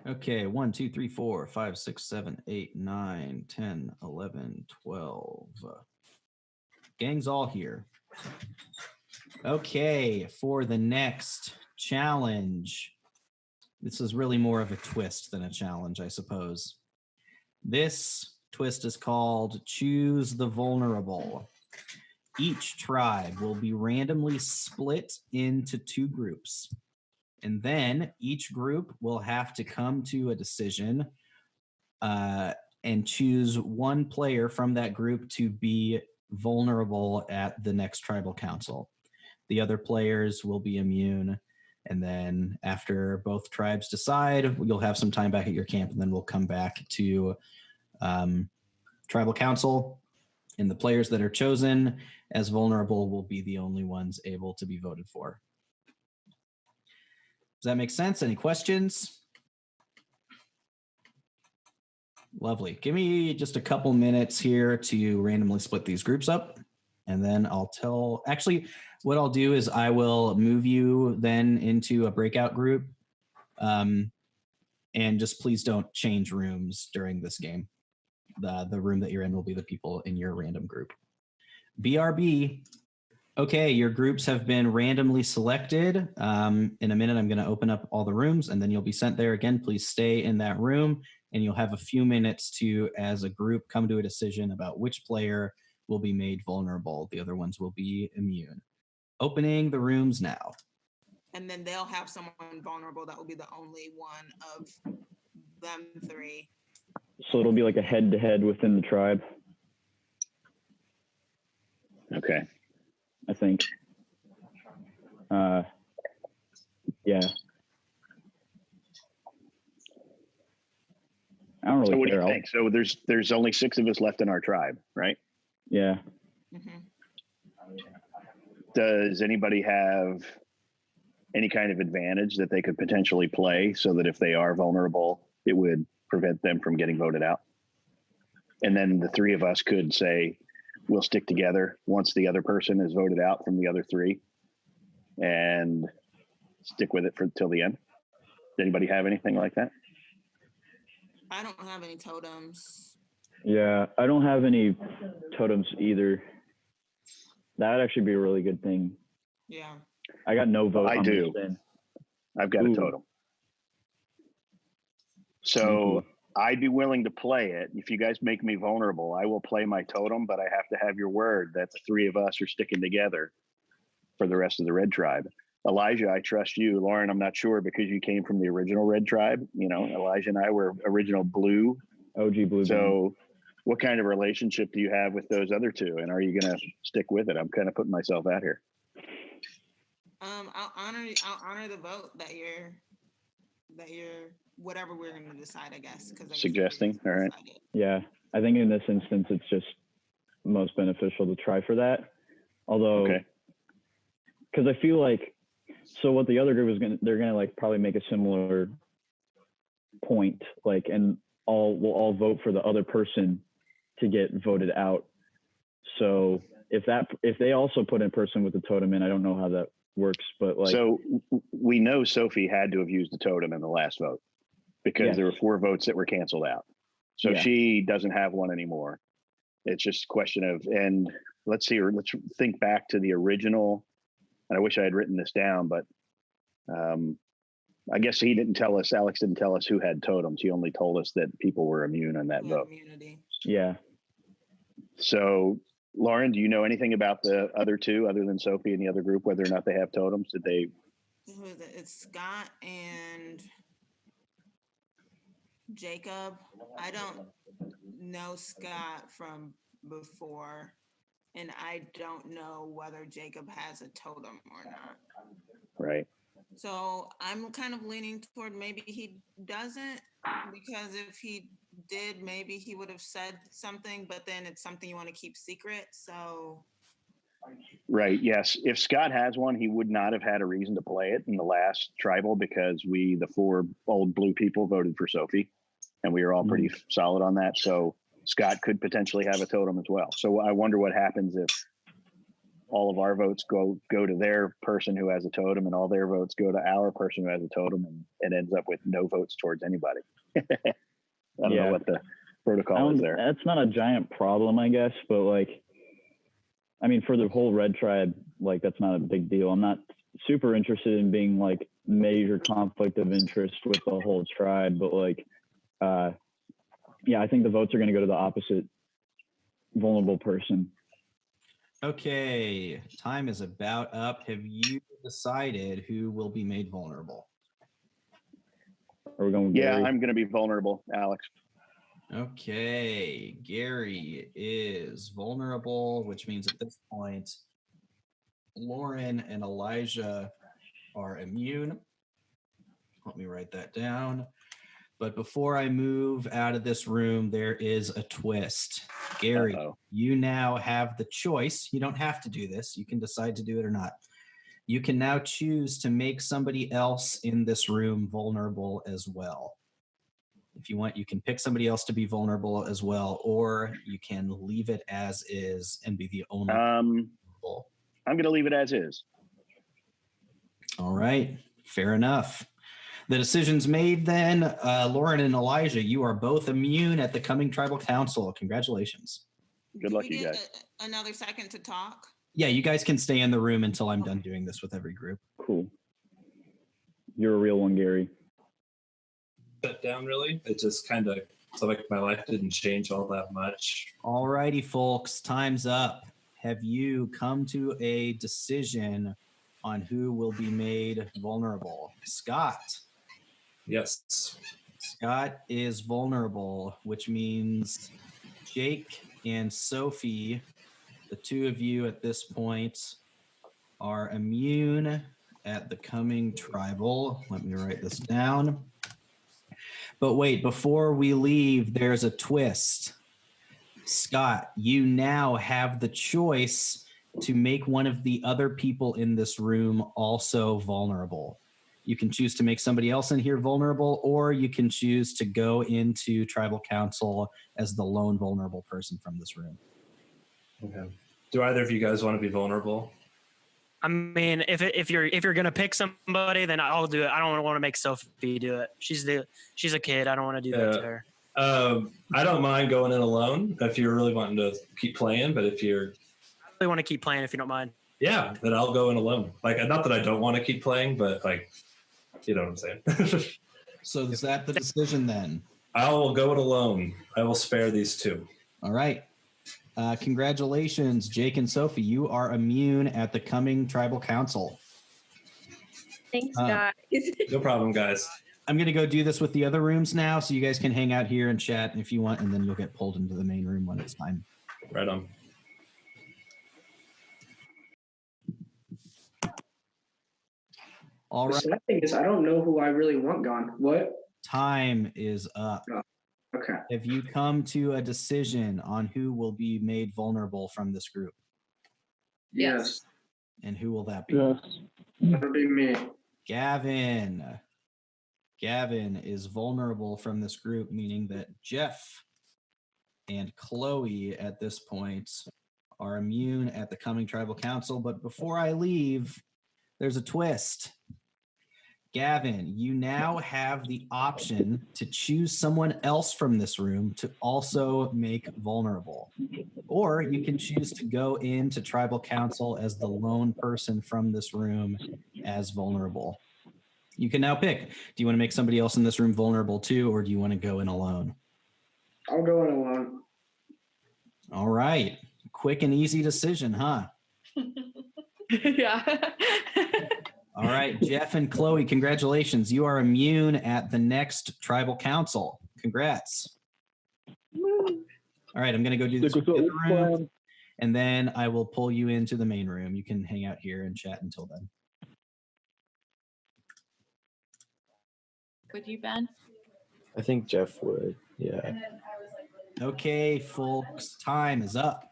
Okay, 1, 2, 3, 4, 5, 6, 7, 8, 9, 10, 11, 12. Gang's all here. Okay, for the next challenge. This is really more of a twist than a challenge, I suppose. This twist is called Choose the Vulnerable. Each tribe will be randomly split into two groups. And then each group will have to come to a decision and choose one player from that group to be vulnerable at the next tribal council. The other players will be immune. And then after both tribes decide, you'll have some time back at your camp, and then we'll come back to tribal council. And the players that are chosen as vulnerable will be the only ones able to be voted for. Does that make sense? Any questions? Lovely. Give me just a couple minutes here to randomly split these groups up. And then actually, what I'll do is I will move you then into a breakout group. And just please don't change rooms during this game. The room that you're in will be the people in your random group. BRB. Okay, your groups have been randomly selected. In a minute, I'm going to open up all the rooms, and then you'll be sent there again. Please stay in that room, and you'll have a few minutes to, as a group, come to a decision about which player will be made vulnerable. The other ones will be immune. Opening the rooms now. And then they'll have someone vulnerable that will be the only one of them three. So it'll be like a head-to-head within the tribe. Okay. I think. Yeah. I don't really So what do care. you think? So there's only 6 of us left in our tribe, right? Yeah. Mm-hmm. Does anybody have any kind of advantage that they could potentially play so that if they are vulnerable, it would prevent them from getting voted out? And then the 3 of us could say, we'll stick together once the other person is voted out from the other 3 and stick with it till the end. Does anybody have anything like that? I don't have any totems. Yeah, I don't have any totems either. That would actually be a really good thing. Yeah. I got no vote. I do. I've got a totem. So I'd be willing to play it. If you guys make me vulnerable, I will play my totem, but I have to have your word that the 3 of us are sticking together for the rest of the red tribe. Elijah, I trust you. Lauren, I'm not sure because you came from the original red tribe. You know, Elijah and I were original blue. OG blue. So what kind of relationship do you have with those other 2? And are you going to stick with it? I'm kind of putting myself out here. I'll honor the vote that you're whatever we're going to decide, I guess. Suggesting. All right. Yeah. I think in this instance, it's just most beneficial to try for that. Although, because I feel like, so what the other group is they're going to like probably make a similar point, like, and we'll all vote for the other person to get voted out. So if they also put in person with the totem in, I don't know how that works, but like. So we know Sophie had to have used the totem in the last vote because there were 4 votes that were canceled out. So she doesn't have one anymore. It's just a question of, and let's think back to the original, and I wish I had written this down, but I guess Alex didn't tell us who had totems. He only told us that people were immune on that vote. Immunity. Yeah. So Lauren, do you know anything about the other 2 other than Sophie and the other group, whether or not they have totems? Did they? It's Scott and Jacob. I don't know Scott from before, and I don't know whether Jacob has a totem or not. Right. So I'm kind of leaning toward maybe he doesn't, because if he did, maybe he would have said something, but then it's something you want to keep secret. So. Right. Yes. If Scott has one, he would not have had a reason to play it in the last tribal because the 4 old blue people voted for Sophie and we were all pretty solid on that. So Scott could potentially have a totem as well. So I wonder what happens all of our votes go to their person who has a totem, and all their votes go to our person who has a totem, and it ends up with no votes towards anybody. I don't know what the protocol is there. That's not a giant problem, I guess, but like, I mean, for the whole red tribe, like that's not a big deal. I'm not super interested in being like major conflict of interest with the whole tribe, but like, yeah, I think the votes are going to go to the opposite vulnerable person. Okay, time is about up. Have you decided who will be made vulnerable? Are we going with Yeah, Gary? I'm going to be vulnerable, Alex. Okay, Gary is vulnerable, which means at this point, Lauren and Elijah are immune. Let me write that down. But before I move out of this room, there is a twist. Gary, you now have the choice. You don't have to do this. You can decide to do it or not. You can now choose to make somebody else in this room vulnerable as well. If you want, you can pick somebody else to be vulnerable as well, or you can leave it as is and be the only vulnerable. I'm going to leave it as is. All right, fair enough. The decision's made then. Lauren and Elijah, you are both immune at the coming tribal council. Congratulations. Good luck, you guys. Another second to talk? Yeah, you guys can stay in the room until I'm done doing this with every group. Cool. You're a real one, Gary. Shut down, really. It just kind of, so like my life didn't change all that much. All righty, folks, time's up. Have you come to a decision on who will be made vulnerable? Scott. Yes. Scott is vulnerable, which means Jake and Sophie, the two of you at this point, are immune at the coming tribal. Let me write this down. But wait, before we leave, there's a twist. Scott, you now have the choice to make one of the other people in this room also vulnerable. You can choose to make somebody else in here vulnerable, or you can choose to go into tribal council as the lone vulnerable person from this room. Okay. Do either of you guys want to be vulnerable? I mean, if you're gonna pick somebody, then I'll do it. I don't want to make Sophie do it. She's a kid. I don't want to do that to her. I don't mind going in alone if you're really wanting to keep playing, but if you're, I really want to keep playing if you don't mind. Yeah, then I'll go in alone. Like, not that I don't want to keep playing, but like, you know what I'm saying. So is that the decision then? I will go it alone. I will spare these two. All right. Congratulations, Jake and Sophie. You are immune at the coming tribal council. Thanks, guys. No problem, guys. I'm going to go do this with the other rooms now, so you guys can hang out here and chat if you want, and then you'll get pulled into the main room when it's time. Right on. All right. The sad thing is, I don't know who I really want gone. What? Time is up. Oh, okay. Have you come to a decision on who will be made vulnerable from this group? Yes. And who will that be? Yes. That'll be me. Gavin. Gavin is vulnerable from this group, meaning that Jeff and Chloe at this point are immune at the coming tribal council. But before I leave, there's a twist. Gavin, you now have the option to choose someone else from this room to also make vulnerable. Or you can choose to go into tribal council as the lone person from this room as vulnerable. You can now pick. Do you want to make somebody else in this room vulnerable too, or do you want to go in alone? I'll go in alone. All right. Quick and easy decision, huh? Yeah. All right, Jeff and Chloe, congratulations. You are immune at the next tribal council. Congrats. All right, I'm going to go do this with the other room, and then I will pull you into the main room. You can hang out here and chat until then. Would you, Ben? I think Jeff would, yeah. Okay, folks, time is up.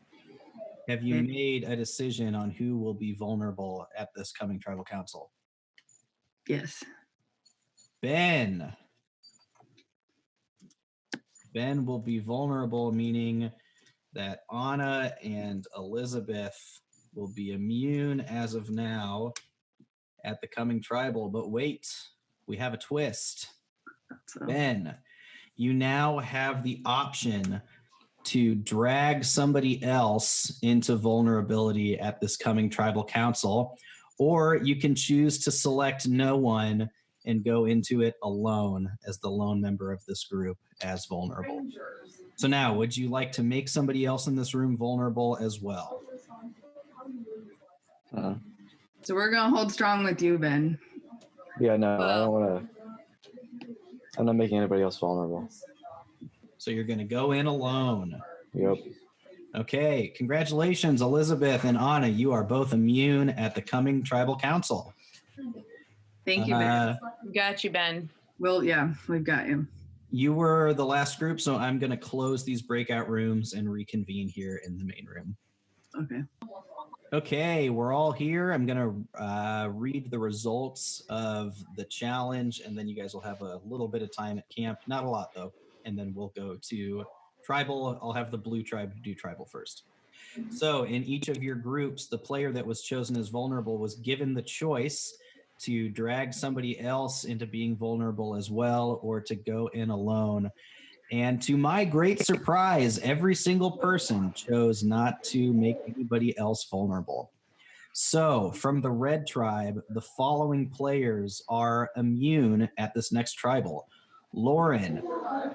Have you made a decision on who will be vulnerable at this coming tribal council? Yes. Ben. Ben will be vulnerable, meaning that Anna and Elizabeth will be immune as of now at the coming tribal. But wait, we have a twist. So, Ben, you now have the option to drag somebody else into vulnerability at this coming tribal council, or you can choose to select no one and go into it alone as the lone member of this group as vulnerable. So now, would you like to make somebody else in this room vulnerable as well? so we're gonna hold strong with you, Ben. Yeah, no, I don't want to. I'm not making anybody else vulnerable. So you're going to go in alone. Yep. Okay, congratulations, Elizabeth and Anna. You are both immune at the coming tribal council. Thank you, Ben. Got you, Ben. Well, yeah, we've got you. You were the last group, so I'm going to close these breakout rooms and reconvene here in the main room. Okay. Okay, we're all here. I'm going to read the results of the challenge, and then you guys will have a little bit of time at camp. Not a lot, though. And then we'll go to tribal. I'll have the blue tribe do tribal first. So in each of your groups, the player that was chosen as vulnerable was given the choice to drag somebody else into being vulnerable as well, or to go in alone. And to my great surprise, every single person chose not to make anybody else vulnerable. So from the red tribe, the following players are immune at this next tribal: Lauren,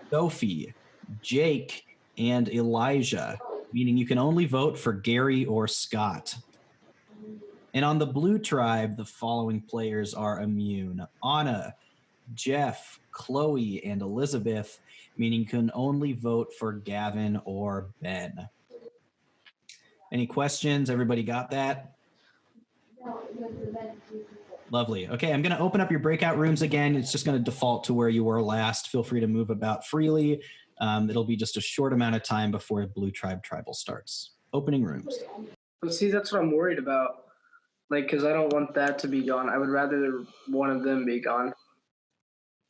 Sophie, Jake, and Elijah, meaning you can only vote for Gary or Scott. And on the blue tribe, the following players are immune: Anna, Jeff, Chloe, and Elizabeth, meaning you can only vote for Gavin or Ben. Any questions? Everybody got that? Lovely. Okay, I'm going to open up your breakout rooms again. It's just going to default to where you were last. Feel free to move about freely. It'll be just a short amount of time before Blue Tribe Tribal starts. Opening rooms. But see, that's what I'm worried about. Like, because I don't want that to be gone. I would rather one of them be gone.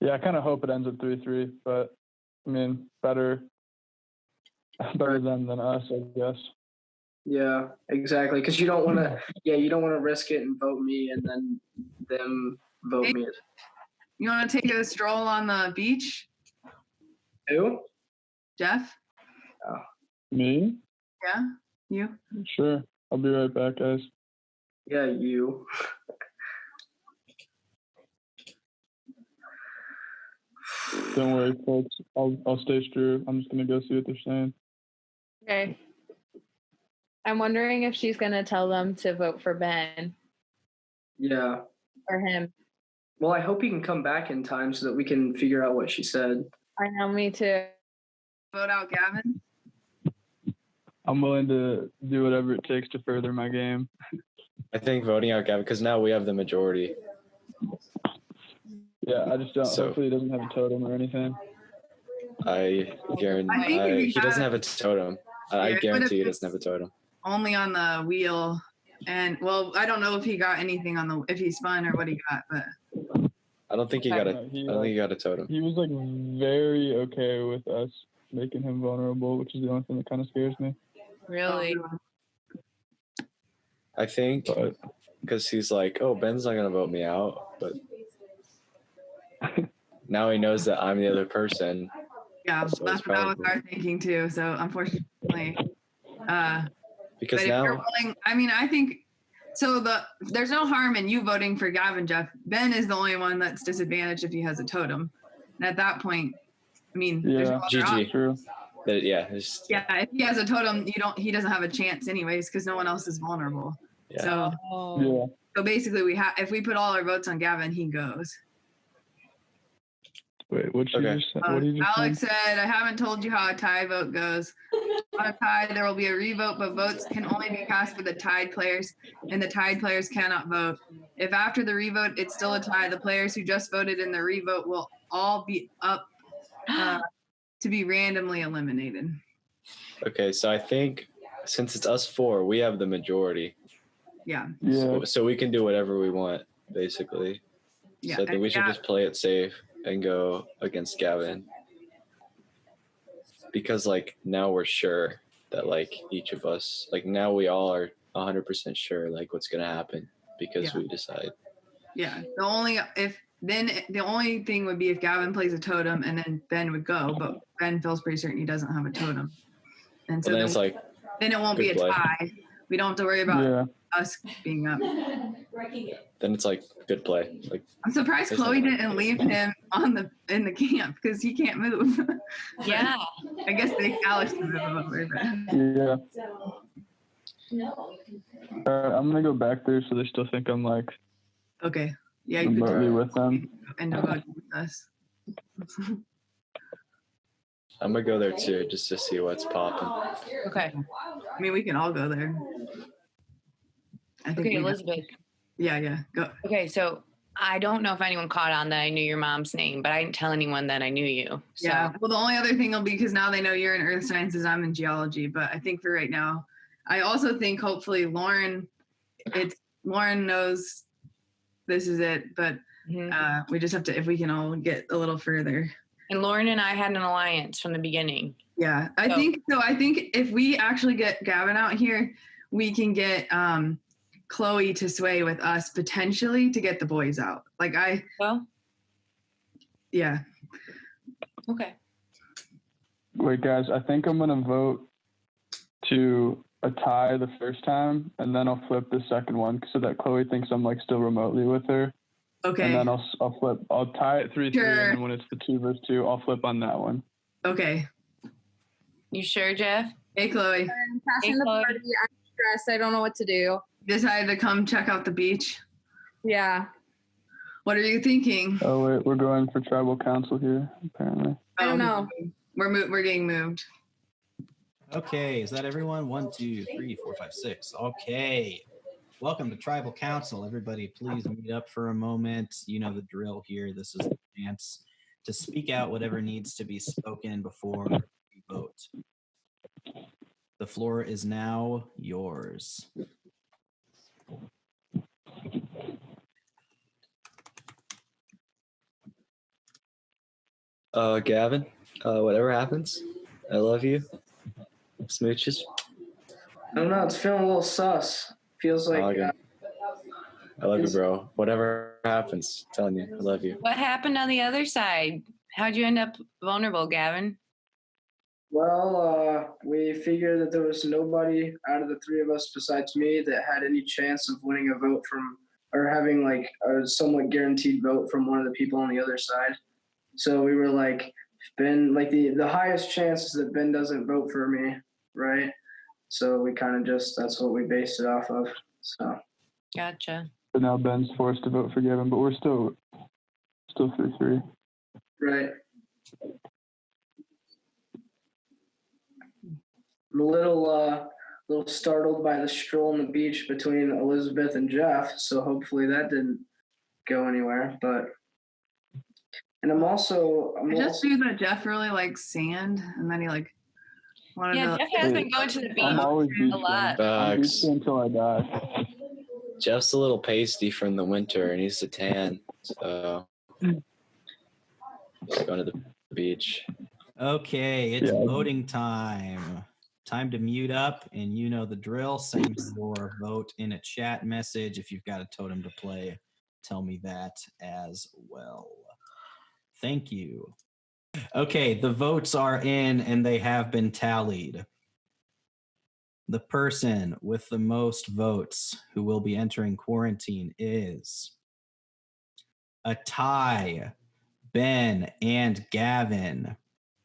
Yeah, I kind of hope it ends at 3-3, but I mean, better them than us, I guess. Yeah, exactly. Because you don't want to. Yeah, you don't want to risk it and vote me, and then them vote me. You want to take a stroll on the beach, Who? Jeff? Me? Yeah, you? Sure. I'll be right back, guys. Yeah, you. Don't worry, folks. I'll stay true. I'm just gonna go see what they're saying. Okay. I'm wondering if she's gonna tell them to vote for Ben Yeah. or him. Well, I hope he can come back in time so that we can figure out what she said. I know, me too. Vote out Gavin? I'm willing to do whatever it takes to further my game. I think voting out Gavin, because now we have the majority. Yeah, I just don't. So- Hopefully, he doesn't have a totem or anything. I guarantee I think if he doesn't have a totem. I Yeah, guarantee he but if doesn't have a totem. Only on the wheel. And, well, I don't know if he got anything on the, if he spun or what he got, but. I don't think he got a. No, I don't think he got a totem. He was like very okay with us making him vulnerable, which is the only thing that kind of scares me. Really? I think But because he's like, oh, Ben's not gonna vote me out, but now he knows that I'm the other person. Yeah, So that's it's what I was probably- our thinking too. So unfortunately, Because but if now you're willing, I mean, I think so. There's no harm in you voting for Gavin, Jeff. Ben is the only one that's disadvantaged if he has a totem. And at that point, I mean, there's no yeah, other option. GG. true. Yeah, it's, Yeah, if he has a totem, he doesn't have a chance anyways because no one else is vulnerable. yeah. So Yeah. so basically, if we put all our votes on Gavin, he goes. Wait, what Okay. what did you just Alex say? said, I haven't told you how a tie vote goes. On a tie, there will be a revote, but votes can only be cast for the tied players, and the tied players cannot vote. If after the revote it's still a tie, the players who just voted in the revote will all be up to be randomly eliminated. Okay, so I think since it's us four, we have the majority. Yeah. Yeah. So we can do whatever we want, basically. Yeah. So I think we should Yeah. just play it safe and go against Gavin. Because like now we're sure that like each of us, like now we all are 100% sure like what's gonna happen because we decide. Yeah. The only thing would be if Gavin plays a totem and then Ben would go, but Ben feels pretty certain he doesn't have a totem. And so Well, then it's like then it won't be a good play. tie. We don't have to worry about Yeah. us being up. Then it's like good play. Like I'm surprised There's Chloe nothing. didn't leave him in the camp because he can't move. Yeah. I guess they Alex can move him over. But. Yeah. I'm gonna go back there so they still think I'm like Okay. Yeah, you could remotely with them. and go with us. I'm gonna go there too just to see what's popping. Okay. I mean, we can all go there. I think Okay, we- Elizabeth. Yeah, go. Okay, so I don't know if anyone caught on that I knew your mom's name, but I didn't tell anyone that I knew you. So. Yeah. Well, the only other thing will be because now they know you're in earth sciences, I'm in geology. But I think for right now, I also think hopefully Lauren knows this is it. But we just have to, if we can all get a little further. And Lauren and I had an alliance from the beginning. Yeah, I think if we actually get Gavin out here, we can get Chloe to sway with us potentially to get the boys out. Yeah. Okay. Wait, guys, I think I'm gonna vote to a tie the first time, and then I'll flip the second one so that Chloe thinks I'm like still remotely with her. Okay. And then I'll flip. I'll tie it 3-3, Sure. and then when it's the 2 versus 2, I'll flip on that one. Okay. You sure, Jeff? Hey, Chloe. I'm crashing the party. I'm stressed. I don't know what to do. Decided to come check out the beach. Yeah. What are you thinking? Oh wait, we're going for tribal council here apparently. I don't know. We're getting moved. Okay, is that everyone? 1, 2, 3, 4, 5, 6. Okay. Welcome to Tribal Council. Everybody, please meet up for a moment. You know the drill here. This is the chance to speak out whatever needs to be spoken before we vote. The floor is now yours. Gavin, whatever happens, I love you. Smooches. I don't know. It's feeling a little sus. Feels like. Okay. I love you, bro. Whatever happens, I'm telling you, I love you. What happened on the other side? How'd you end up vulnerable, Gavin? Well, we figured that there was nobody out of the three of us besides me that had any chance of winning a vote from, or having like a somewhat guaranteed vote from one of the people on the other side. So we were like, Ben, like the highest chance is that Ben doesn't vote for me, right? So we kind of that's what we based it off of. So. Gotcha. But now Ben's forced to vote for Gavin, but we're still 3-3. Right. I'm a little startled by the stroll on the beach between Elizabeth and Jeff, so hopefully that didn't go anywhere. And I just knew that Jeff really likes sand, and then he wanted Yeah, to. Jeff has been going to the I'm always beach a lot. I'm beach until I die. Jeff's a little pasty from the winter and he's a tan, so he's going to the beach. Okay, it's voting time. Time to mute up, and you know the drill. Send your vote in a chat message. If you've got a totem to play, tell me that as well. Thank you. Okay, the votes are in and they have been tallied. The person with the most votes who will be entering quarantine is a tie. Ben and Gavin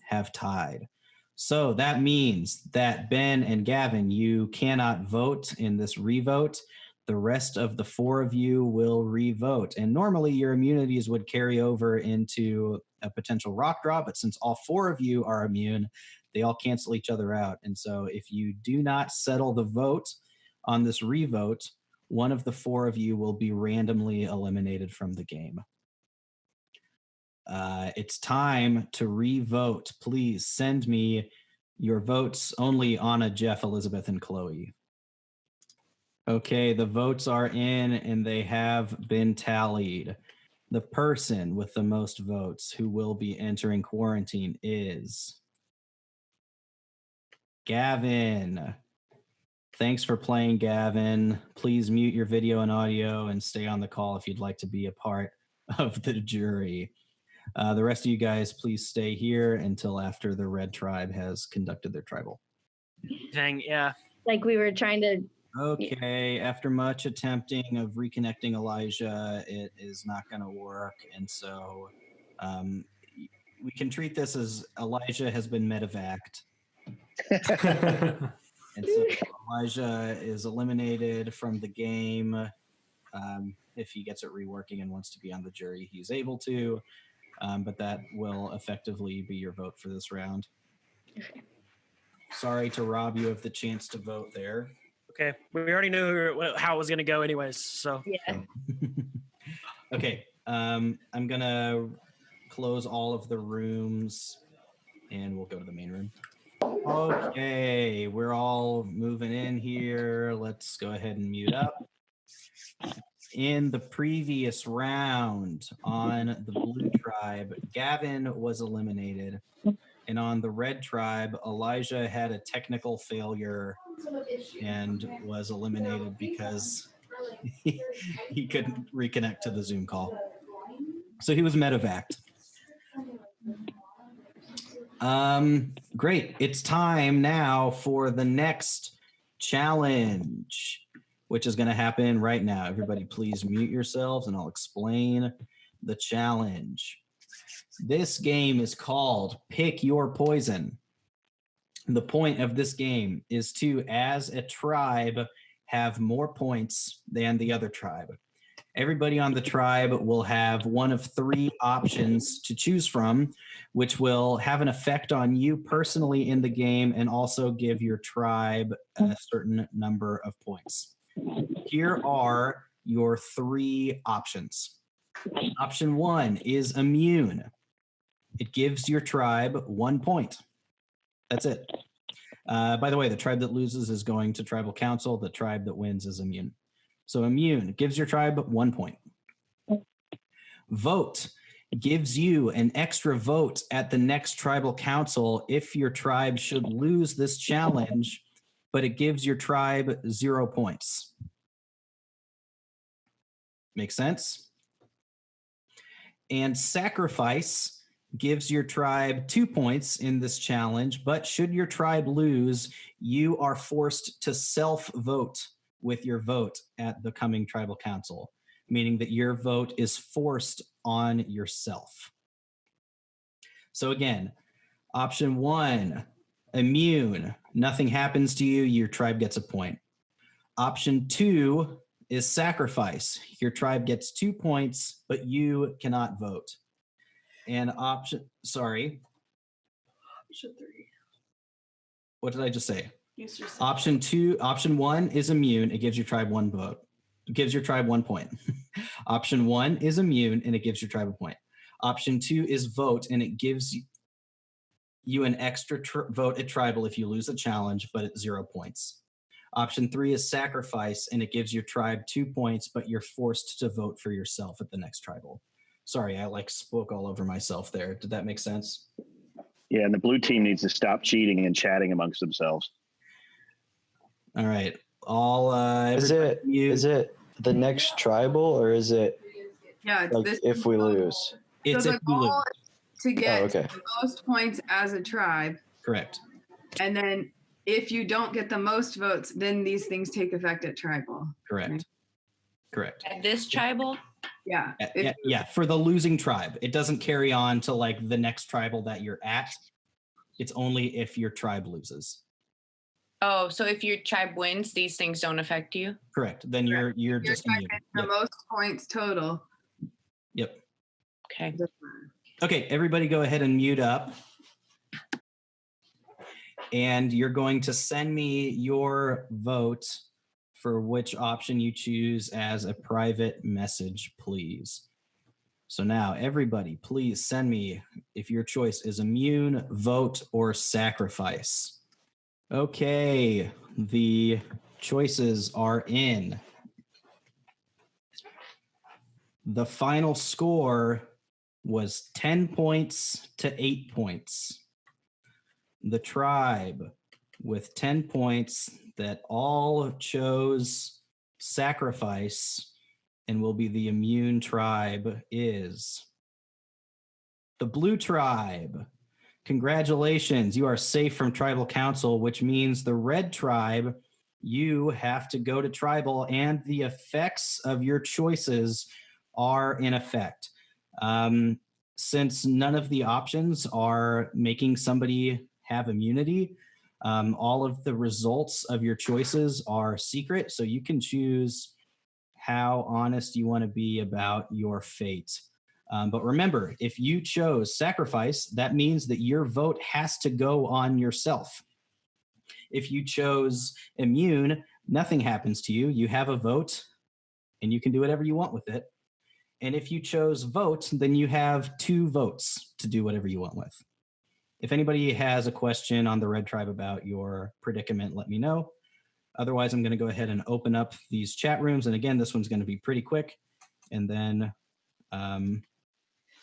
have tied. So that means that Ben and Gavin, you cannot vote in this revote. The rest of the four of you will revote. And normally your immunities would carry over into a potential rock draw, but since all four of you are immune, they all cancel each other out. And so if you do not settle the vote on this revote, one of the four of you will be randomly eliminated from the game. It's time to revote. Please send me your votes only Anna, Jeff, Elizabeth, and Chloe. Okay, the votes are in and they have been tallied. The person with the most votes who will be entering quarantine is Gavin. Thanks for playing, Gavin. Please mute your video and audio and stay on the call if you'd like to be a part of the jury. The rest of you guys, please stay here until after the Red Tribe has conducted their tribal. Dang, yeah. Like we were trying to. Okay, after much attempting of reconnecting Elijah, it is not going to work. And so we can treat this as Elijah has been medevaced. And so Elijah is eliminated from the game. If he gets it reworking and wants to be on the jury, he's able to. But that will effectively be your vote for this round. Sorry to rob you of the chance to vote there. Okay, we already knew how it was going to go anyways, so. Yeah. Okay, I'm going to close all of the rooms and we'll go to the main room. Okay, we're all moving in here. Let's go ahead and mute up. In the previous round on the blue tribe, Gavin was eliminated. And on the red tribe, Elijah had a technical failure and was eliminated because he couldn't reconnect to the Zoom call. So he was medevaced. Great. It's time now for the next challenge, which is going to happen right now. Everybody, please mute yourselves and I'll explain the challenge. This game is called Pick Your Poison. The point of this game is to, as a tribe, have more points than the other tribe. Everybody on the tribe will have one of three options to choose from, which will have an effect on you personally in the game and also give your tribe a certain number of points. Here are your three options. Option 1 is immune. It gives your tribe 1 point. That's it. By the way, the tribe that loses is going to tribal council. The tribe that wins is immune. So immune gives your tribe 1 point. Vote gives you an extra vote at the next tribal council if your tribe should lose this challenge, but it gives your tribe 0 points. Make sense? And sacrifice gives your tribe 2 points in this challenge, but should your tribe lose, you are forced to self-vote with your vote at the coming tribal council, meaning that your vote is forced on yourself. So again, option 1, immune. Nothing happens to you, your tribe gets a point. Option 2 is sacrifice. Your tribe gets 2 points, but you cannot vote. And option 3. What did I just say? Option 1 is immune. It gives your tribe 1 vote. It gives your tribe 1 point. Option 1 is immune and it gives your tribe a point. Option 2 is vote and it gives you an extra vote at tribal if you lose a challenge, but it's 0 points. Option 3 is sacrifice and it gives your tribe 2 points, but you're forced to vote for yourself at the next tribal. Sorry, I spoke all over myself there. Did that make sense? Yeah, and the blue team needs to stop cheating and chatting amongst themselves. All right. Is it the next tribal or is it it's like this if we lose? It's so if we the lose. goal is to get okay. the most points as a tribe. Correct. And then if you don't get the most votes, then these things take effect at tribal. Correct. Right? Correct. At this tribal? Yeah. Yeah, for the losing tribe. It doesn't carry on to like the next tribal that you're at. It's only if your tribe loses. Oh, so if your tribe wins, these things don't affect you? Correct. Then you're Your just tribe immune. gets the most points total. Yep. Okay. Okay, everybody go ahead and mute up. And you're going to send me your vote for which option you choose as a private message, please. So now, everybody, please send me if your choice is immune, vote, or sacrifice. Okay, the choices are in. The final score was 10 points to 8 points. The tribe with 10 points that all chose sacrifice and will be the immune tribe is the blue tribe. Congratulations, you are safe from tribal council, which means the red tribe, you have to go to tribal and the effects of your choices are in effect. Since none of the options are making somebody have immunity, all of the results of your choices are secret, so you can choose how honest you want to be about your fate. But remember, if you chose sacrifice, that means that your vote has to go on yourself. If you chose immune, nothing happens to you. You have a vote, and you can do whatever you want with it. And if you chose vote, then you have 2 votes to do whatever you want with. If anybody has a question on the red tribe about your predicament, let me know. Otherwise, I'm going to go ahead and open up these chat rooms. And again, this one's going to be pretty quick. And then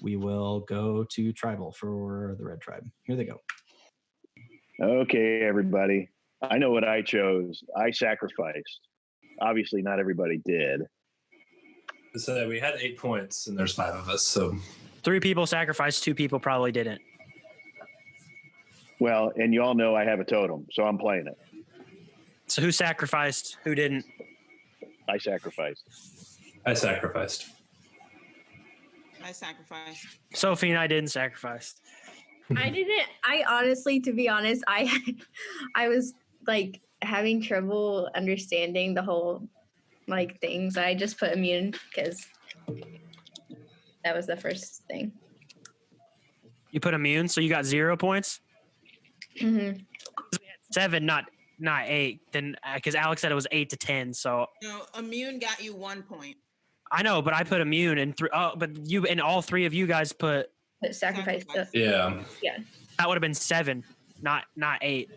we will go to tribal for the red tribe. Here they go. Okay, everybody. I know what I chose. I sacrificed. Obviously, not everybody did. So we had 8 points, and there's 5 of us. So 3 people sacrificed, 2 people probably didn't. Well, and you all know I have a totem, so I'm playing it. So who sacrificed? Who didn't? I sacrificed. I sacrificed. I sacrificed. Sophie and I didn't sacrifice. I didn't. I honestly, to be honest, I was like having trouble understanding the whole like things. I just put immune because that was the first thing. You put immune, so you got 0 points. Mm-hmm. 7, not 8. Then because Alex said it was 8 to 10. So No, immune got you 1 point. I know, but I put immune and but you and all 3 of you guys put sacrifice. Yeah. Yeah. That would have been 7, not 8.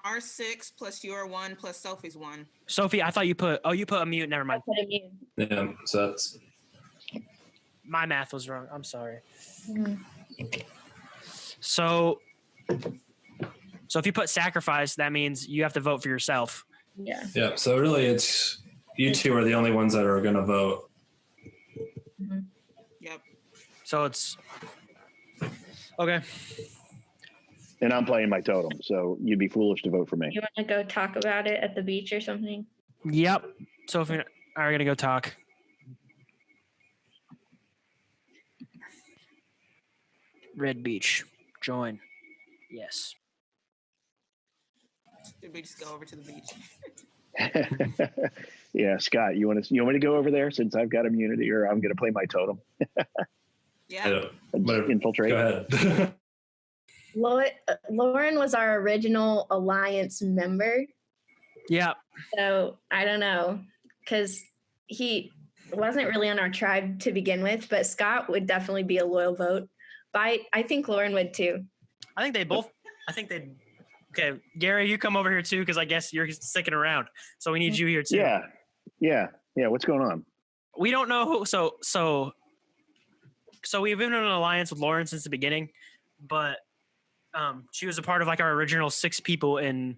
Our 6 plus your 1 plus Sophie's 1. Sophie, I thought you put immune. Never mind. I put immune. Yeah. So that's My math was wrong. I'm sorry. Mm-hmm. So if you put sacrifice, that means you have to vote for yourself. Yeah. Yeah. So really, it's you 2 are the only ones that are going to vote. Mm-hmm. Yep. So it's okay. And I'm playing my totem, so you'd be foolish to vote for me. You want to go talk about it at the beach or something? Yep. Sophie and I are gonna go talk. Red Beach. Join. Yes. Did we just go over to the beach? Yeah, Scott, you want me to go over there since I've got immunity, or I'm going to play my totem? Yeah. Infiltrate. Go ahead. Lauren was our original alliance member. Yeah. So I don't know, because he wasn't really on our tribe to begin with, but Scott would definitely be a loyal vote. But I think Lauren would too. I think they. Okay, Gary, you come over here too, because I guess you're sticking around. So we need you here too. Yeah. What's going on? We don't know who. So we've been in an alliance with Lauren since the beginning, but she was a part of like our original 6 people in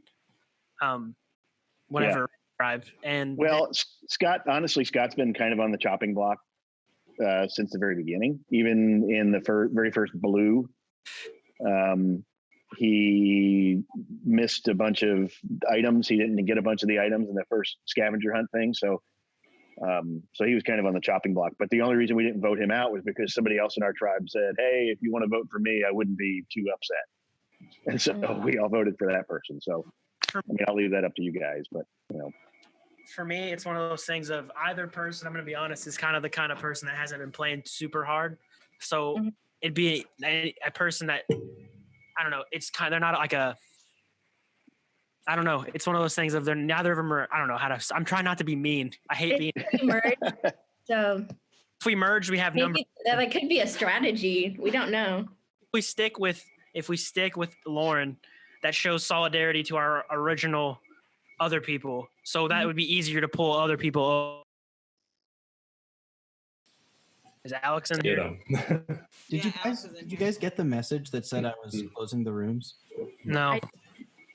whatever tribe. And well, Scott's been kind of on the chopping block since the very beginning. Even in the very first blue, he missed a bunch of items. He didn't get a bunch of the items in the first scavenger hunt thing. So he was kind of on the chopping block. But the only reason we didn't vote him out was because somebody else in our tribe said, "Hey, if you want to vote for me, I wouldn't be too upset." And so we all voted for that person. So I mean, I'll leave that up to you guys. But for me, it's one of those things of either person, I'm going to be honest, is kind of the kind of person that hasn't been playing super hard. So it'd be a person that, I don't know, they're not like I don't know. It's one of those things of neither of them are, I don't know how to, I'm trying not to be mean. I hate being. So if we merge, we have numbers. That could be a strategy. We don't know. If we stick with Lauren, that shows solidarity to our original other people. So that would be easier to pull other people. Is Alex in here? Did you guys get the message that said I was closing the rooms? No.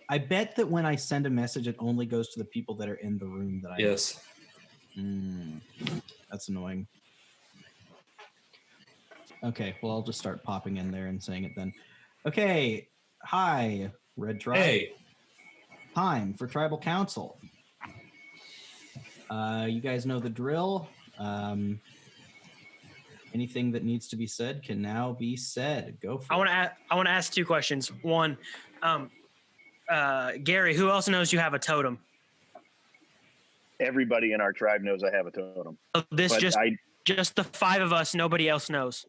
I bet that when I send a message, it only goes to the people that are in the room that I. Yes. That's annoying. Okay, well, I'll just start popping in there and saying it then. Okay, hi, Red Tribe. Hey. Time for Tribal Council. You guys know the drill. Anything that needs to be said can now be said. Go for it. I want to ask 2 questions. One, Gary, who else knows you have a totem? Everybody in our tribe knows I have a totem. This But just the 5 of us. Nobody else knows.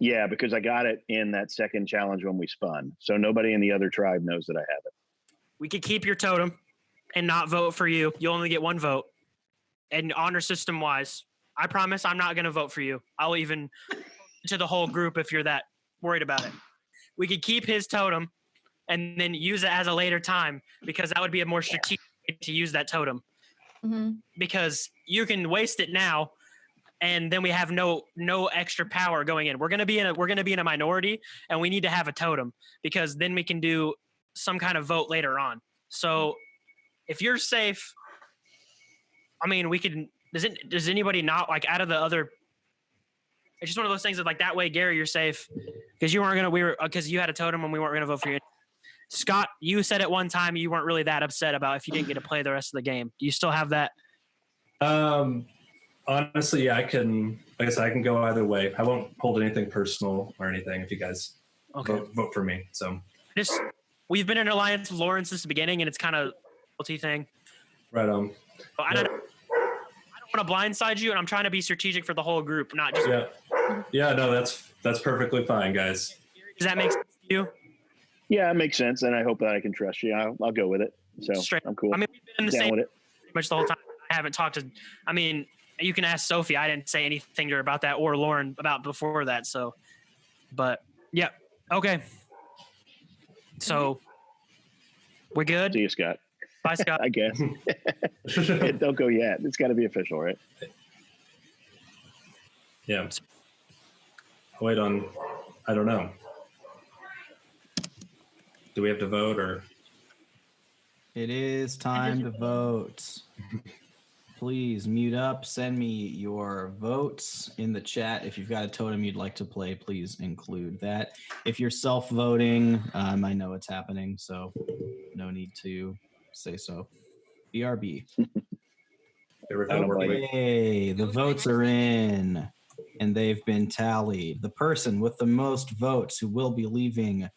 Yeah, because I got it in that second challenge when we spun. So nobody in the other tribe knows that I have it. We could keep your totem and not vote for you. You'll only get 1 vote. And honor system wise, I promise I'm not going to vote for you. I'll even to the whole group if you're that worried about it. We could keep his totem and then use it as a later time because that would be a more strategic way to use that totem. Because you can waste it now and then we have no extra power going in. We're going to be in a minority and we need to have a totem because then we can do some kind of vote later on. So if you're safe, I mean, we can. Does anybody not like out of the other? It's just one of those things that like that way, Gary, you're safe because you weren't gonna. Because you had a totem and we weren't gonna vote for you. Scott, you said at one time you weren't really that upset about if you didn't get to play the rest of the game. Do you still have that? Honestly, yeah, I can. Like I said, I can go either way. I won't hold anything personal or anything if you guys vote for me. So we've been in an alliance with Lauren since the beginning, and it's kind of a loyalty thing. Right on. But I don't want to blindside you, and I'm trying to be strategic for the whole group, not just. Yeah. No, that's perfectly fine, guys. Does that make sense to you? Yeah, it makes sense, and I hope that I can trust you. I'll go with it. So I'm cool. I mean, we've been in the Down same with it. pretty much the whole time. I haven't talked to. I mean, you can ask Sophie. I didn't say anything to her about that, or Lauren about before that. So, but yeah, okay. So we're good. See you, Scott. Bye, Scott. I guess. Don't go yet. It's got to be official, right? Yeah. Wait on. I don't know. Do we have to vote or? It is time to vote. Please mute up. Send me your votes in the chat. If you've got a totem you'd like to play, please include that. If you're self-voting, I know it's happening, so no need to say so. BRB. Okay, the votes are in, and they've been tallied. The person with the most votes who will be leaving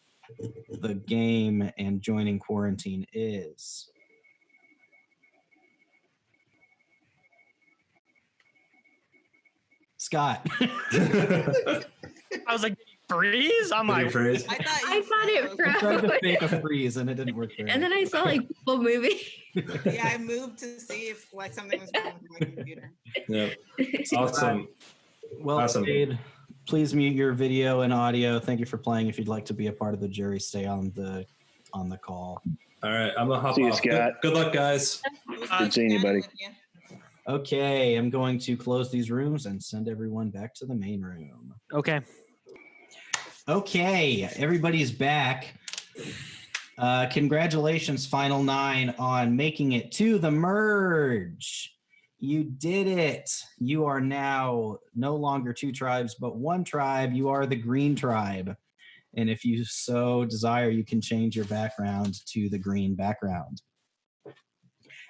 the game and joining quarantine is Scott. I was like, freeze? I'm like, freeze? I thought it I tried to froze. fake a freeze and it didn't work very And then I saw like people moving. Yeah, I moved to see if like something was wrong with my computer. Yeah. Awesome. Well Awesome. played. Please mute your video and audio. Thank you for playing. If you'd like to be a part of the jury, stay on the call. All right, I'm gonna hop See you, off. Scott. Good luck, guys. Good seeing you, buddy. Okay, I'm going to close these rooms and send everyone back to the main room. okay. Okay, everybody's back. Congratulations, Final 9, on making it to the merge. You did it. You are now no longer 2 tribes, but 1 tribe. You are the green tribe. And if you so desire, you can change your background to the green background.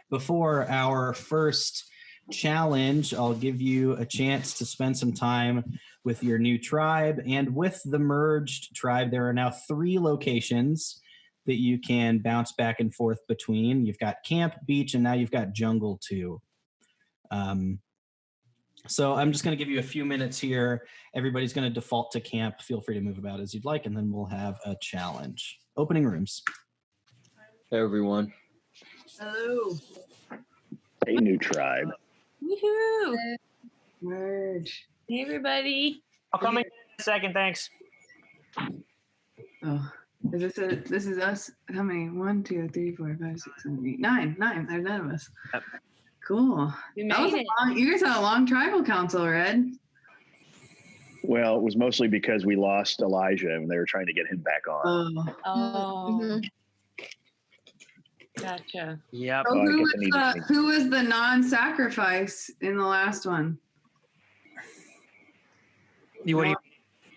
Before our first challenge, I'll give you a chance to spend some time with your new tribe. And with the merged tribe, there are now 3 locations that you can bounce back and forth between. You've got camp, beach, and now you've got jungle too. So I'm just going to give you a few minutes here. Everybody's going to default to camp. Feel free to move about as you'd like, and then we'll have a challenge. Opening rooms. Hey, everyone. Hello. A new tribe. Woohoo! Merge. Hey, everybody. I'll come in a second. Thanks. Oh, this is us? How many? 1, 2, 3, 4, 5, 6, 7, 8, 9. 9. There's 9 of us. Yep. Cool. We That was made it. you guys had a long tribal council, Red. Well, it was mostly because we lost Elijah and they were trying to get him back on. Oh. Oh. Gotcha. Yep. So Oh, I who, guess was I need to the, think. who was the non-sacrifice in the last one? What do you,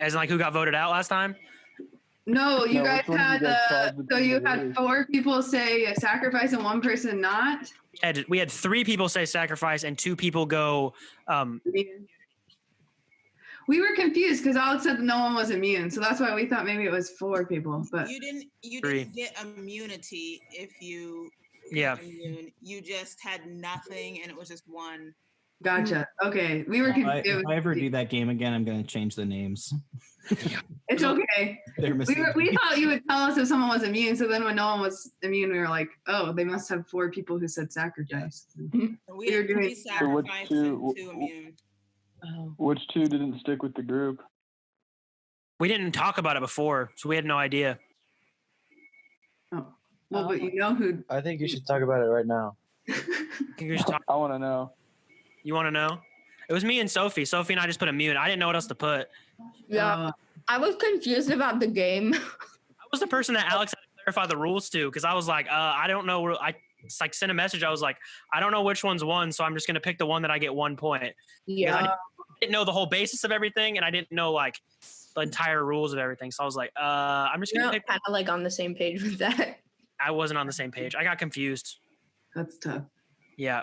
as in like who got voted out last time? No, you No, guys which one of had you guys the. caused the So you team to had lose? 4 people say a sacrifice and 1 person not. We had 3 people say sacrifice and 2 people go. We were confused because Alex said no one was immune, so that's why we thought maybe it was 4 people. But You didn't Three. get immunity if you Yeah. got immune. You just had nothing, and it was just 1. gotcha. Okay, we were If confused. I ever do that game again, I'm going to change the names. It's okay. They're missing. We thought you would tell us if someone was immune. So then when no one was immune, we were like, oh, they must have 4 people who said sacrifice. We were had 3 doing- So which sacrifice two- and 2 immune. Which 2 didn't stick with the group? We didn't talk about it before, so we had no idea. Oh, well, but you know who? I think you should talk about it right now. You just talk- I want to know. you want to know? It was me and Sophie. Sophie and I just put immune. I didn't know what else to put. Yeah, I was confused about the game. I was the person that Alex had to clarify the rules to because I was like, I don't know. I like sent a message. I was like, I don't know which one's one, so I'm just gonna pick the one that I get 1 point. Yeah. I didn't know the whole basis of everything, and I didn't know like the entire rules of everything. So I was like, I'm just gonna pick. Kind of like on the same page with that. I wasn't on the same page. I got confused. That's tough. Yeah.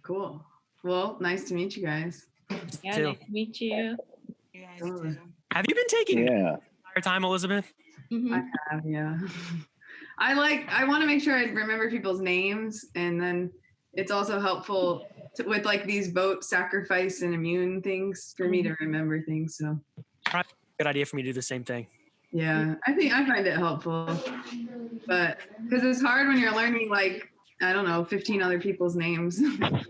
Cool. Well, nice to meet you guys. Yeah, Too. nice to meet you. You guys too. Have you been taking Yeah. the entire time, Elizabeth? Mhm. I have, yeah. I want to make sure I remember people's names, and then it's also helpful with like these vote, sacrifice, and immune things for me to remember things. So Good idea for me to do the same thing. yeah, I find it helpful, but because it's hard when you're learning like I don't know 15 other people's names to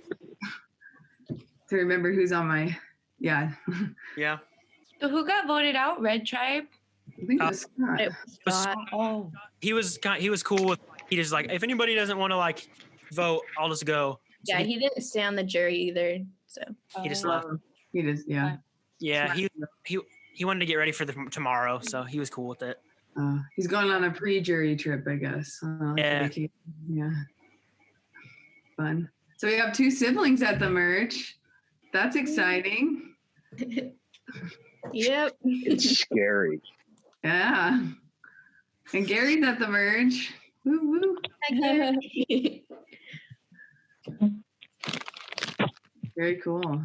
remember who's on my Yeah. So who got voted out? Red Tribe? I think it was Scott. It was Scott. Oh. He was cool with. He just like if anybody doesn't want to like vote, I'll just go. So Yeah, he didn't stay on the jury either. So he just left. He just yeah. Yeah, he wanted to get ready for the tomorrow, so he was cool with it. He's going on a pre-jury trip, I guess. Like a Yeah. vacation. Yeah. Fun. So we have 2 siblings at the merge. That's exciting. yep. It's scary. Yeah. And Gary's at the merge. Woo woo. Very cool.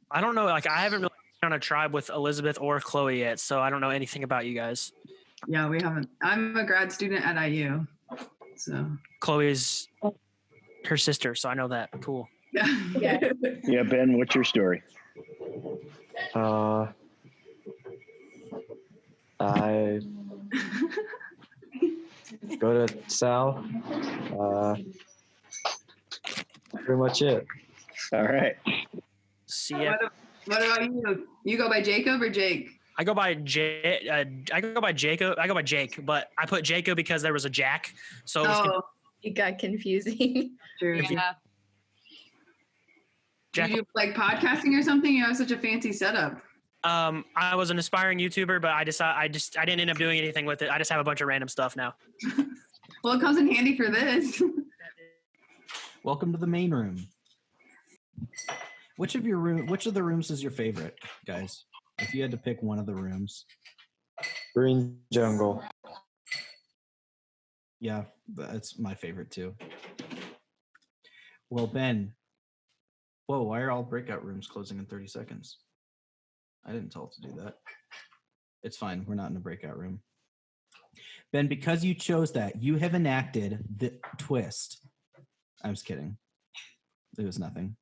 I don't know, like I haven't really been on a tribe with Elizabeth or Chloe yet, so I don't know anything about you guys. Yeah, we haven't. I'm a grad student at IU. So Chloe is her sister, so I know that. Cool. yeah. Yeah, Ben, what's your story? I go to Sal. Pretty much it. All right. See ya. What about you? You go by Jacob or Jake? I go by I go by Jacob. I go by Jake, but I put Jacob because there was a Jack. So it was It got confusing. True. Yeah. Do you do like podcasting or something? You have such a fancy setup. I was an aspiring YouTuber, but I didn't end up doing anything with it. I just have a bunch of random stuff now. Well, it comes in handy for this. Welcome to the main room. Which of the rooms is your favorite, guys? If you had to pick one of the rooms. Green Jungle. Yeah, that's my favorite too. Well, Ben. Whoa, why are all breakout rooms closing in 30 seconds? I didn't tell it to do that. It's fine. We're not in a breakout room. Ben, because you chose that, you have enacted the twist. I'm just kidding. It was nothing.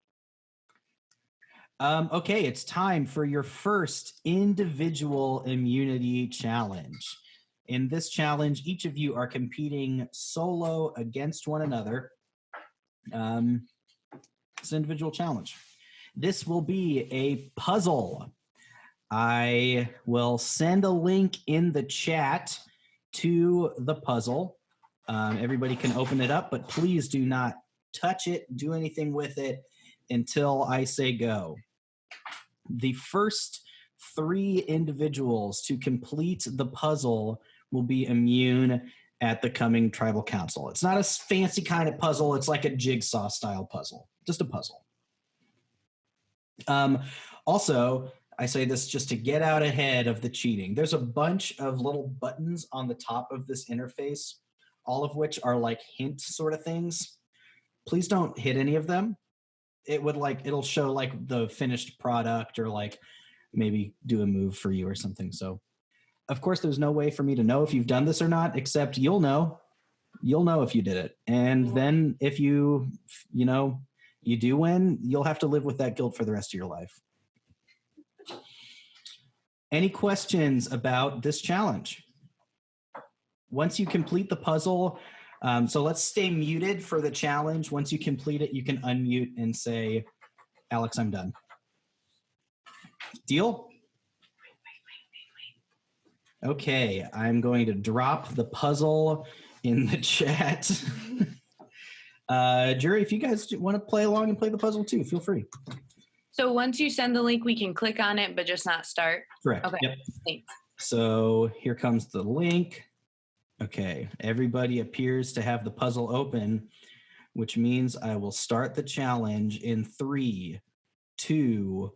Okay, it's time for your first individual immunity challenge. In this challenge, each of you are competing solo against one another. It's an individual challenge. This will be a puzzle. I will send a link in the chat to the puzzle. Everybody can open it up, but please do not touch it, do anything with it until I say go. The first 3 individuals to complete the puzzle will be immune. at the coming tribal council. It's not a fancy kind of puzzle. It's like a jigsaw style puzzle, just a puzzle. Also, I say this just to get out ahead of the cheating. There's a bunch of little buttons on the top of this interface, all of which are like hint sort of things. Please don't hit any of them. It'll show like the finished product or like maybe do a move for you or something. So of course there's no way for me to know if you've done this or not, except you'll know if you did it. And then if you do win, you'll have to live with that guilt for the rest of your life. Any questions about this challenge? Once you complete the puzzle, so let's stay muted for the challenge. Once you complete it, you can unmute and say, Alex, I'm done. Deal? Okay, I'm going to drop the puzzle in the chat. Jury, if you guys want to play along and play the puzzle too, feel free. So once you send the link, we can click on it, but just not start? Correct. Okay, Yep. thanks. So here comes the link. Okay, everybody appears to have the puzzle open, which means I will start the challenge in 3, 2,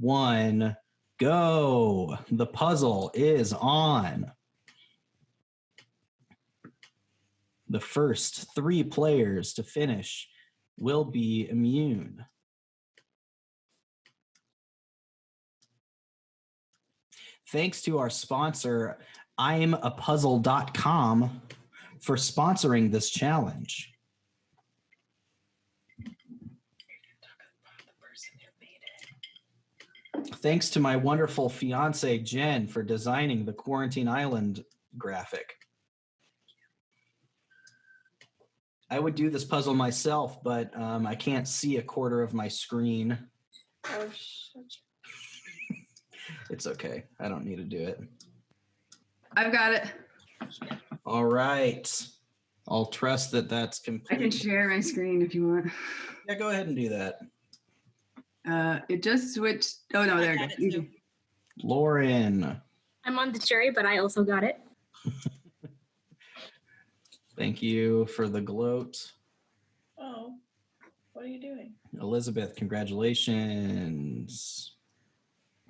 1, go. The puzzle is on. The first 3 players to finish will be immune. Thanks to our sponsor, I'mAPuzzle.com, for sponsoring this challenge. Thanks to my wonderful fiance, Jen, for designing the Quarantine Island graphic. I would do this puzzle myself, but I can't see a quarter of my screen. Oh, shit. It's okay. I don't need to do it. I've got it. All right. I'll trust that that's complete. I can share my screen if you want. Yeah, go ahead and do that. It just switched. Oh, no, there it goes. Lauren. I'm on the jury, but I also got it. Thank you for the gloat. Oh, what are you doing? Elizabeth, congratulations.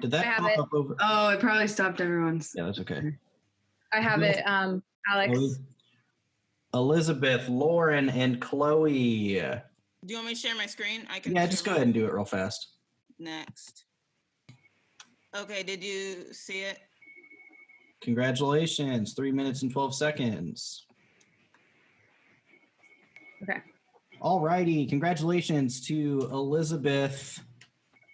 Did I that have pop it. up over? Oh, it probably stopped everyone's. Yeah, that's okay. I have it, Alex. Elizabeth, Lauren, and Chloe. Do you want me to share my screen? I can. Yeah, just go ahead and do it real fast. Next. Okay, did you see it? Congratulations, 3 minutes and 12 seconds. Okay. All righty, congratulations to Elizabeth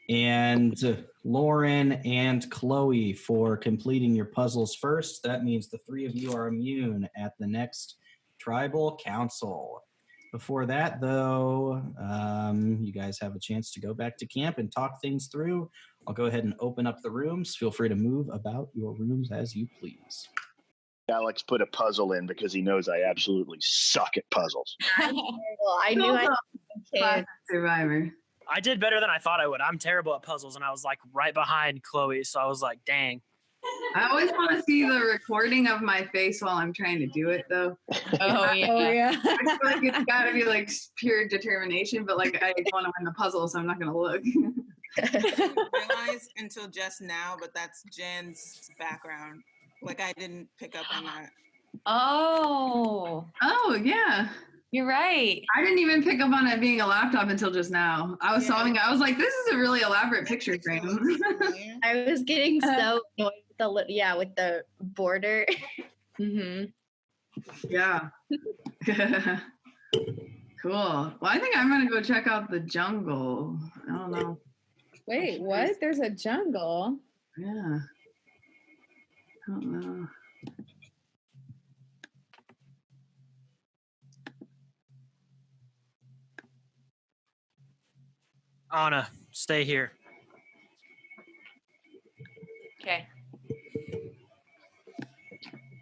and Lauren and Chloe for completing your puzzles first. That means the 3 of you are immune at the next tribal council. Before that, though, you guys have a chance to go back to camp and talk things through. I'll go ahead and open up the rooms. Feel free to move about your rooms as you please. Alex put a puzzle in because he knows I absolutely suck at puzzles. I knew I Classic Survivor. I did better than I thought I would. I'm terrible at puzzles, and I was like right behind Chloe, so I was like, dang. I always want to see the recording of my face while I'm trying to do it, though. Oh, yeah. Oh, yeah. I feel like it's got to be like pure determination, but like I want to win the puzzle, so I'm not going to look. I didn't realize until just now, but that's Jen's background. Like I didn't pick up on that. Oh, Yeah. you're right. I didn't even pick up on it being a laptop until just now. I was solving it. I was like, this is a really elaborate picture frame. I was getting so annoyed with the border. Mm-hmm. Yeah. Cool. Well, I think I'm going to go check out the jungle. I don't know. Wait, what? There's a jungle. Yeah. I don't know. Anna, stay here. Okay.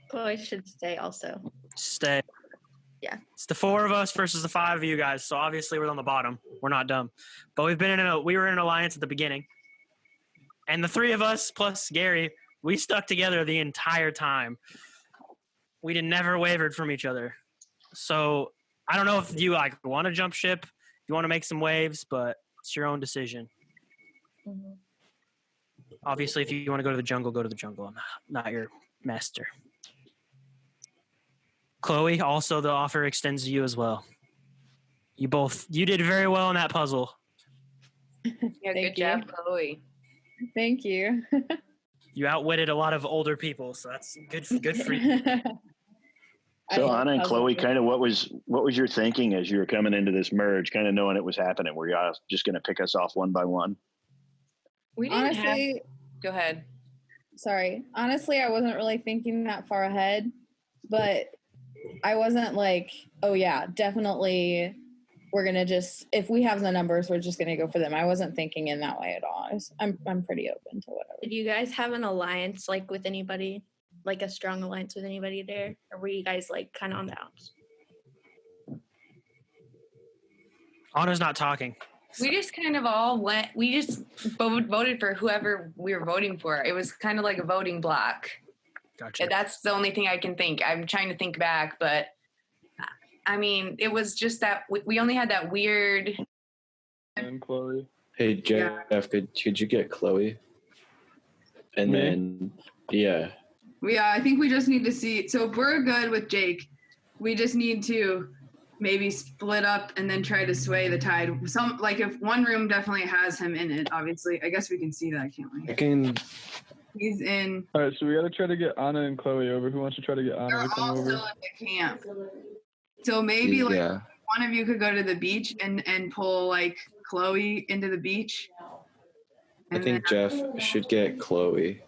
Chloe should stay also. Stay. Yeah. It's the 4 of us versus the 5 of you guys, so obviously we're on the bottom. We're not dumb. But we were in an alliance at the beginning. And the 3 of us plus Gary, we stuck together the entire time. we never wavered from each other. So I don't know if you want to jump ship, you want to make some waves, but it's your own decision. Mm-hmm. Obviously, if you want to go to the jungle, go to the jungle. I'm not your master. Chloe, also the offer extends to you as well. You did very well in that puzzle. Yeah, good job, Chloe. Thank you. You outwitted a lot of older people, so that's good for you. So Anna and Chloe, kind of what was your thinking as you were coming into this merge, kind of knowing it was happening? Were you just going to pick us off one by one? We didn't Honestly, Go ahead. Sorry. Honestly, I wasn't really thinking that far ahead, but I wasn't like, oh yeah, definitely we're going to just, if we have the numbers, we're just going to go for them. I wasn't thinking in that way at all. I'm pretty open to whatever. Did you guys have an alliance like with anybody, like a strong alliance with anybody there? Or were you guys like kind of on the outs? Anna's not talking. We just kind of all went, we just voted for whoever we were voting for. It was kind of like a voting block. Gotcha. That's the only thing I can think. I'm trying to think back, but I mean, it was just that we only had that weird. And Chloe. Hey, Jeff, could you get Chloe? And Me? then, yeah. Yeah, I think we just need to see. So if we're good with Jake, we just need to maybe split up and then try to sway the tide. If one room definitely has him in it, obviously. I guess we can see that, can't we? I can. He's in. All right, so we got to try to get Anna and Chloe over. Who wants to try to get Anna They're to come all over? still at the camp. So maybe Yeah. one of you could go to the beach and pull Chloe into the beach. I think Jeff should get Chloe.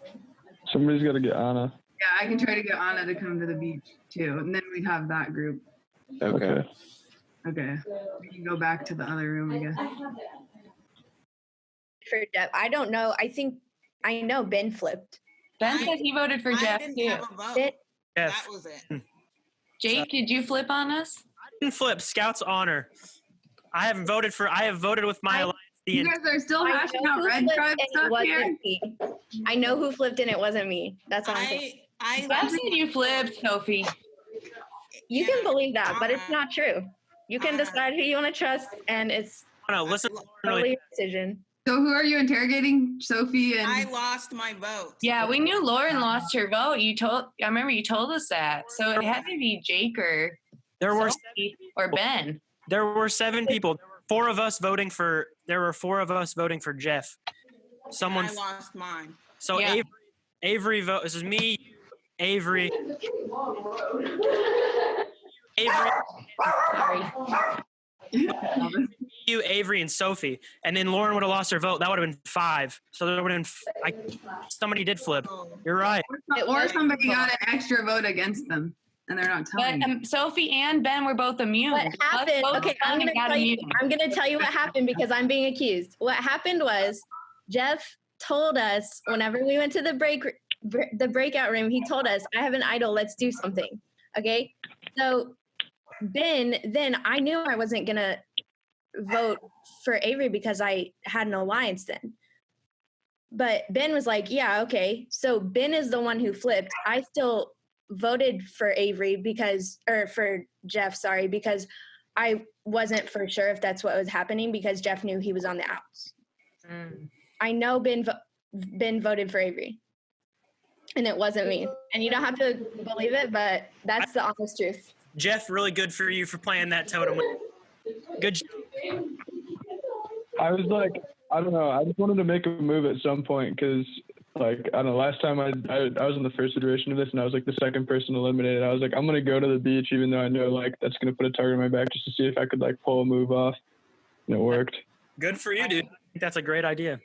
Somebody's got to get Anna. Yeah, I can try to get Anna to come to the beach too, and then we'd have that group. Okay. Okay. We can go back to the other room, I guess. For Jeff, I don't know. I know Ben flipped. Ben said he voted for Jeff didn't too. have a vote. Yes. That was it. Jake, did you flip on us? I didn't flip. Scout's honor. I have voted with my alliance. You guys are still hashing out red tribe stuff here? Me. I know who flipped and it wasn't me. That's what I'm saying. I said you flipped, Sophie. You can believe that, but it's not true. You can decide who you want to trust, and it's listen. totally your decision. So who are you interrogating, Sophie? And I lost my vote. Yeah, we knew Lauren lost her vote. I remember you told us that. So it had to be Jake or Sophie or Ben. There were 7 people. There were 4 of us voting for Jeff. I lost mine. So Yeah. Avery vote. This is me, Avery. Sorry. You, Avery, and Sophie, and then Lauren would have lost her vote. That would have been 5. So there would have been. Somebody did flip. You're right. or somebody got an extra vote against them, and they're not telling But you. Sophie and Ben were both immune. What happened? Okay, I'm gonna tell you what happened because I'm being accused. What happened was Jeff told us whenever we went to the breakout room, he told us, "I have an idol. Let's do something." Okay, so then I knew I wasn't gonna vote for Avery because I had an alliance then. But Ben was like, "Yeah, okay." So Ben is the one who flipped. I still voted for Avery for Jeff, sorry, because I wasn't for sure if that's what was happening because Jeff knew he was on the outs. I know Ben voted for Avery, and it wasn't me. And you don't have to believe it, but that's the honest truth. Jeff, really good for you for playing that totem. Good job. I was like, I don't know. I just wanted to make a move at some point because, I don't know. Last time I was in the first iteration of this, and I was the second person eliminated. I was like, I'm gonna go to the beach, even though I know that's gonna put a target on my back, just to see if I could pull a move off. And it worked. Good for you, dude. I think that's a great idea.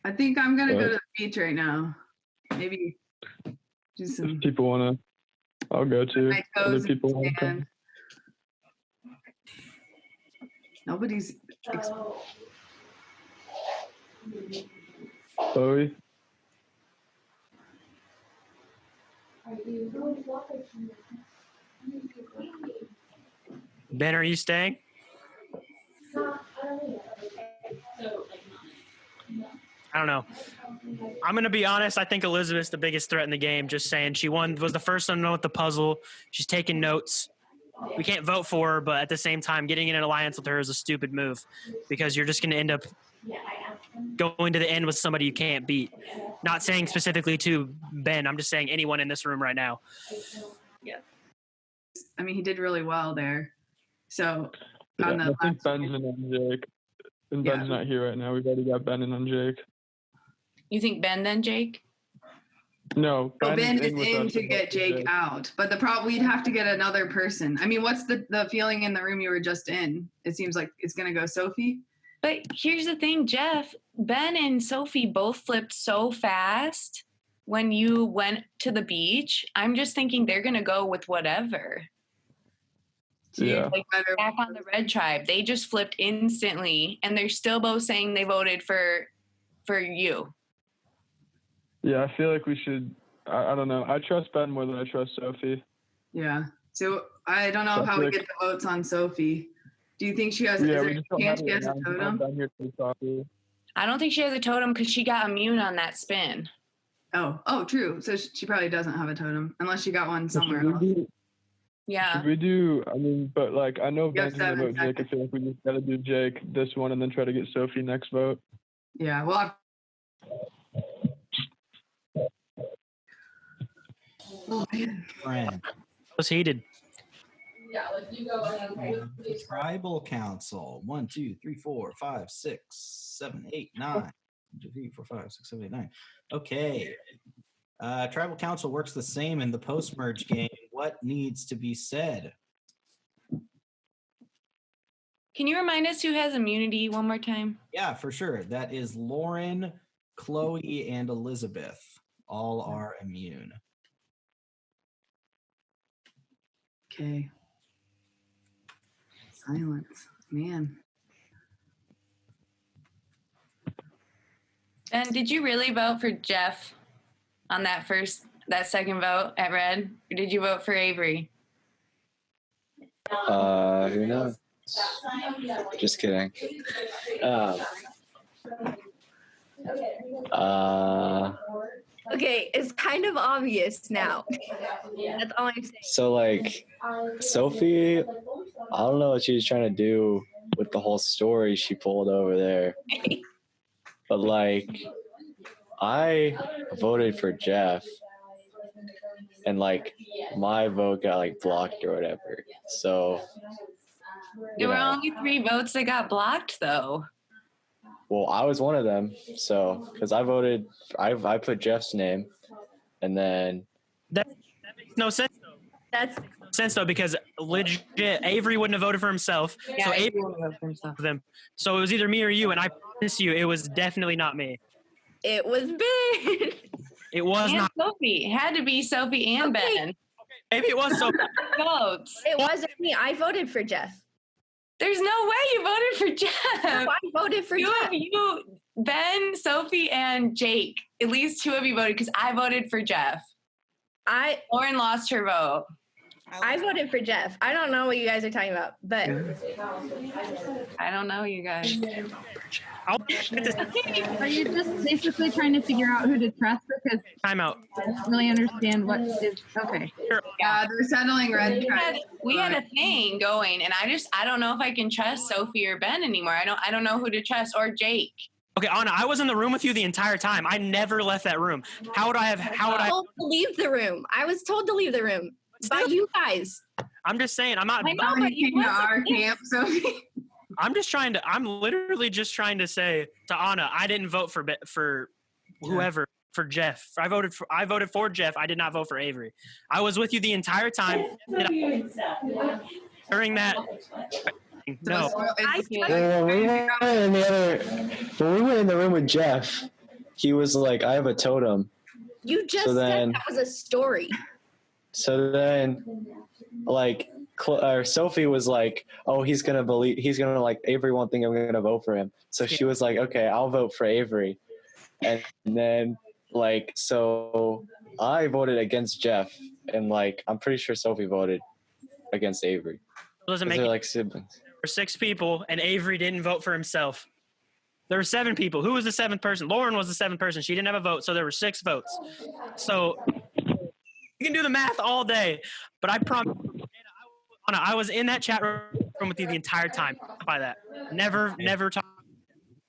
I think I'm gonna go to the beach right now. Maybe do some. If people wanna, I'll go too. My Other toes people want to and come. nobody's. Chloe. Ben, are you staying? I don't know. I'm going to be honest. I think Elizabeth's the biggest threat in the game. Just saying. She was the first one to know with the puzzle. She's taking notes. We can't vote for her, but at the same time, getting in an alliance with her is a stupid move because you're just going to end up going to the end with somebody you can't beat. Not saying specifically to Ben. I'm just saying anyone in this room right now. Yeah. I mean, he did really well there. So Yeah, on the I think Ben's in on Jake. And Yeah. Ben's not here right now. We've already got Ben in on Jake. You think Ben then, Jake? No, So Ben is with in us to and get Jake out. But the problem, we'd have to get another person. I mean, what's the feeling in the room you were just in? It seems like it's going to go Sophie. But here's the thing, Jeff. Ben and Sophie both flipped so fast when you went to the beach. I'm just thinking they're going to go with whatever. Yeah. Like back on the red tribe. They just flipped instantly, and they're still both saying they voted for you. Yeah, I feel like we should. I don't know. I trust Ben more than I trust Sophie. Yeah. So I don't know So I how feel we like- get the votes on Sophie. Do you think she has? Yeah, is we there just a don't chance have she it has a right now. totem? Ben here to talk to you. I don't think she has a totem because she got immune on that spin. Oh, true. So she probably doesn't have a totem unless she got one So somewhere should else. we do? Yeah. Should we do? I mean, but like I know You have Ben's gonna 7 vote Jake. I feel like we just gotta do Jake this one and then try to get Sophie next vote. Yeah. Well. Oh man. Friend. Was heated. Yeah, like you go and Tribal Council. 1, 2, 3, 4, 5, 6, 7, 8, 9. 1, 2, 3, 4, 5, 6, 7, 8, 9. Okay. Tribal Council works the same in the post-merge game. What needs to be said? Can you remind us who has immunity one more time? Yeah, for sure. That is Lauren, Chloe, and Elizabeth. All are immune. Okay. Silence, man. Ben, did you really vote for Jeff on that second vote at Red? Or did you vote for Avery? Who knows? Just kidding. Okay, it's kind of obvious now. That's all I'm saying. So like Sophie, I don't know what she was trying to do with the whole story she pulled over there. But like I voted for Jeff and like my vote got like blocked or whatever. So There were only 3 votes that got blocked though. well, I was one of them. So because I voted, I put Jeff's name, and then That makes no sense though. That's Sense though because legit Avery wouldn't have voted for himself. Yeah, so Avery Avery wouldn't vote for himself. them. So it was either me or you, and I promise you, it was definitely not me. it was Ben. It was And not. Sophie. It had to be Sophie and Okay. Ben. Maybe it was so. Votes. It wasn't me. I voted for Jeff. There's no way you voted for Jeff. I voted for Jeff. You, Ben, Sophie, and Jake. At least 2 of you voted because I voted for Jeff. Lauren lost her vote. I voted for Jeff. I don't know what you guys are talking about, but I don't know, you guys. Are you just basically trying to figure out who to trust because time out? I don't really understand what is okay. Yeah, they're settling red. We had a thing going, and I don't know if I can trust Sophie or Ben anymore. I don't know who to trust, or Jake. Okay, Anna, I was in the room with you the entire time. I never left that room. How would I have? How would I? told to leave the room. I was told to leave the room by you guys. I'm just saying. I'm not. I know, but you to our camp, Sophie. I'm just trying to. I'm literally just trying to say to Anna, I didn't vote for whoever for Jeff. I voted for Jeff. I did not vote for Avery. I was with you the entire time. During that. No. when we went in the room with Jeff, he was like, "I have a totem." You just So then- said that was a story. So then, like, Sophie was like, "Oh, he's gonna like Avery won't think I'm gonna vote for him." So she was like, "Okay, I'll vote for Avery," and then like so I voted against Jeff, and like I'm pretty sure Sophie voted against Avery. Doesn't 'Cause make they're it. like siblings. For 6 people, and Avery didn't vote for himself. There were 7 people. Who was the 7th person? Lauren was the 7th person. She didn't have a vote, so there were 6 votes. So you can do the math all day, but I promise, Anna, I was in that chat room with you the entire time. By that, never talk.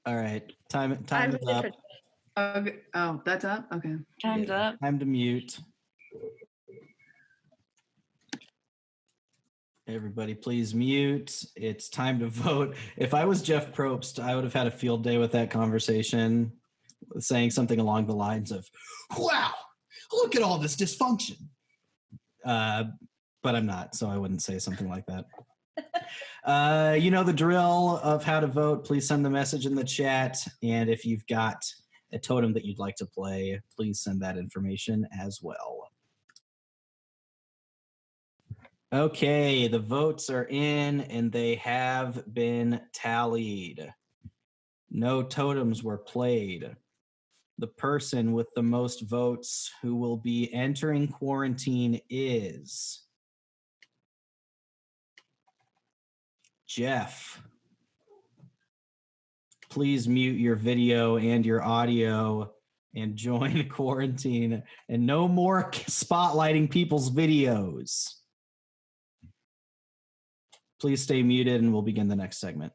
All right, time is up. Okay. Oh, that's up. Okay. Time's up. Time to mute. Everybody, please mute. It's time to vote. If I was Jeff Probst, I would have had a field day with that conversation, saying something along the lines of, "Wow, look at all this dysfunction." But I'm not, so I wouldn't say something like that. You know the drill of how to vote. Please send the message in the chat. And if you've got a totem that you'd like to play, please send that information as well. Okay, the votes are in and they have been tallied. No totems were played. The person with the most votes who will be entering quarantine is Jeff. Please mute your video and your audio and join quarantine, and no more spotlighting people's videos. Please stay muted and we'll begin the next segment.